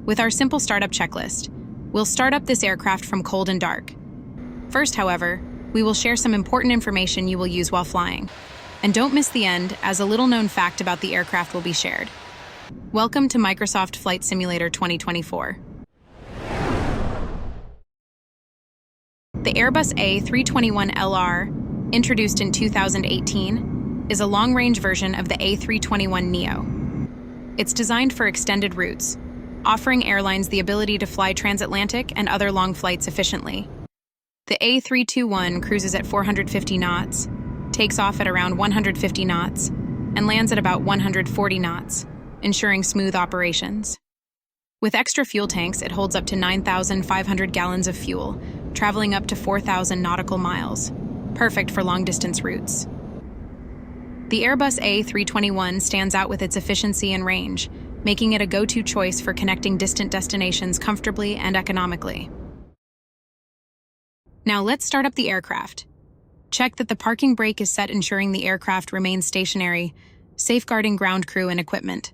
With our simple startup checklist, we'll start up this aircraft from cold and dark. First, however, we will share some important information you will use while flying. And don't miss the end, as a little-known fact about the aircraft will be shared. Welcome to Microsoft Flight Simulator 2024. The Airbus A321 LR, introduced in 2018, is a long-range version of the A321 Neo. It's designed for extended routes, offering airlines the ability to fly transatlantic and other long flights efficiently. The A321 cruises at 450 knots, takes off at around 150 knots, and lands at about 140 knots, ensuring smooth operations. With extra fuel tanks, it holds up to 9,500 gallons of fuel, traveling up to 4,000 nautical miles, perfect for long-distance routes. The Airbus A321 stands out with its efficiency and range, making it a go-to choice for connecting distant destinations comfortably and economically. Now let's start up the aircraft. Check that the parking brake is set, ensuring the aircraft remains stationary, safeguarding ground crew and equipment.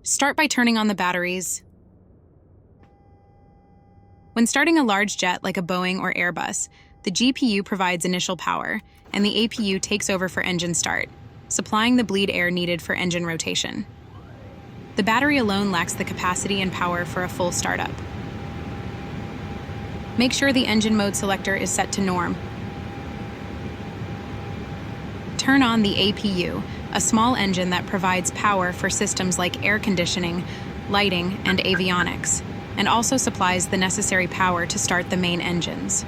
Start by turning on the batteries. When starting a large jet like a Boeing or Airbus, the GPU provides initial power, and the APU takes over for engine start, supplying the bleed air needed for engine rotation. The battery alone lacks the capacity and power for a full startup. Make sure the engine mode selector is set to norm. Turn on the APU, a small engine that provides power for systems like air conditioning, lighting, and avionics, and also supplies the necessary power to start the main engines.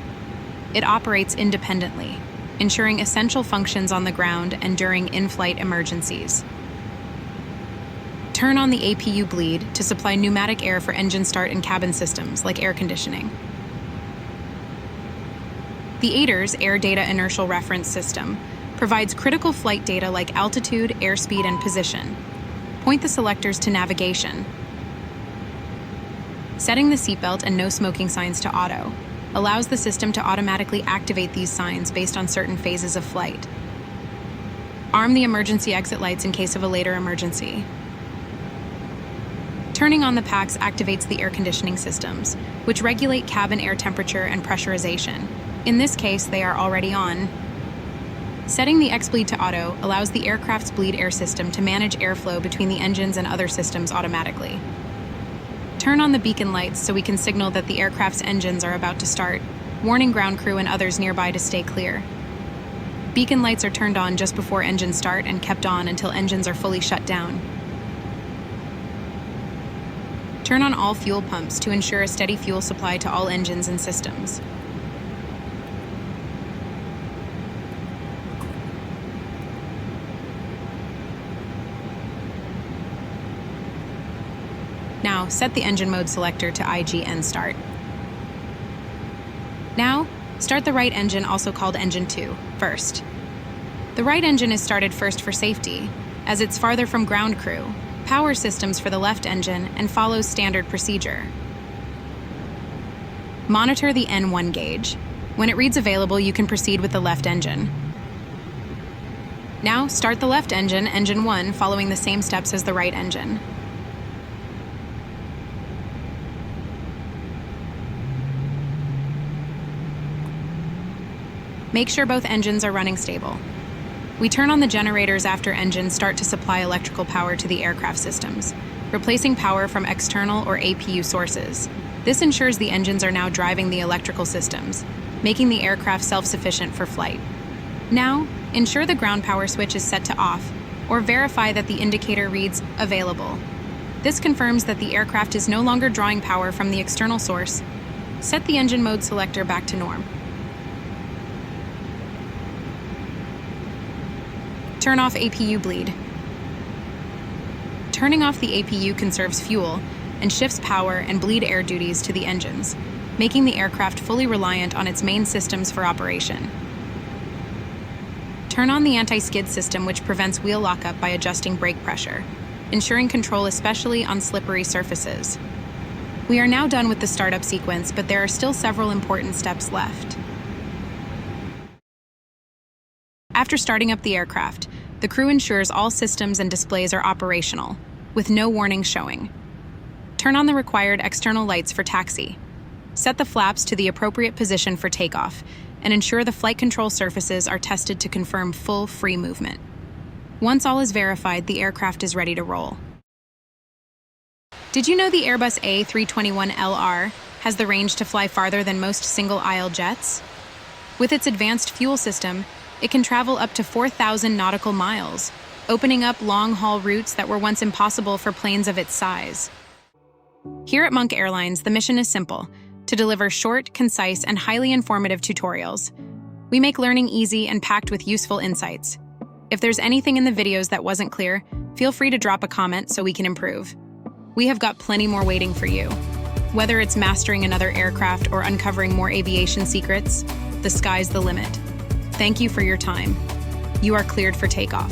It operates independently, ensuring essential functions on the ground and during in-flight emergencies. Turn on the APU bleed to supply pneumatic air for engine start and cabin systems like air conditioning. The ADIRS Air Data Inertial Reference System provides critical flight data like altitude, airspeed, and position. Point the selectors to navigation. Setting the seatbelt and no smoking signs to auto allows the system to automatically activate these signs based on certain phases of flight. Arm the emergency exit lights in case of a later emergency. Turning on the packs activates the air conditioning systems, which regulate cabin air temperature and pressurization. In this case, they are already on. Setting the X-bleed to auto allows the aircraft's bleed air system to manage airflow between the engines and other systems automatically. Turn on the beacon lights so we can signal that the aircraft's engines are about to start, warning ground crew and others nearby to stay clear. Beacon lights are turned on just before engines start and kept on until engines are fully shut down. Turn on all fuel pumps to ensure a steady fuel supply to all engines and systems. Now, set the engine mode selector to IGN start. Now, start the right engine, also called engine 2, first. The right engine is started first for safety, as it's farther from ground crew, power systems for the left engine, and follows standard procedure. Monitor the N1 gauge. When it reads available, you can proceed with the left engine. Now, start the left engine, engine 1, following the same steps as the right engine. Make sure both engines are running stable. We turn on the generators after engines start to supply electrical power to the aircraft systems, replacing power from external or APU sources. This ensures the engines are now driving the electrical systems, making the aircraft self-sufficient for flight. Now, ensure the ground power switch is set to off, or verify that the indicator reads available. This confirms that the aircraft is no longer drawing power from the external source. Set the engine mode selector back to norm. Turn off APU bleed. Turning off the APU conserves fuel and shifts power and bleed air duties to the engines, making the aircraft fully reliant on its main systems for operation. Turn on the anti-skid system, which prevents wheel lockup by adjusting brake pressure, ensuring control especially on slippery surfaces. We are now done with the startup sequence, but there are still several important steps left. After starting up the aircraft, the crew ensures all systems and displays are operational, with no warnings showing. Turn on the required external lights for taxi. Set the flaps to the appropriate position for takeoff, and ensure the flight control surfaces are tested to confirm full free movement. Once all is verified, the aircraft is ready to roll. Did you know the Airbus A321 LR has the range to fly farther than most single-aisle jets? With its advanced fuel system, it can travel up to 4,000 nautical miles, opening up long-haul routes that were once impossible for planes of its size. Here at Monk Airlines, the mission is simple: to deliver short, concise, and highly informative tutorials. We make learning easy and packed with useful insights. If there's anything in the videos that wasn't clear, feel free to drop a comment so we can improve. We have got plenty more waiting for you. Whether it's mastering another aircraft or uncovering more aviation secrets, the sky's the limit. Thank you for your time. You are cleared for takeoff.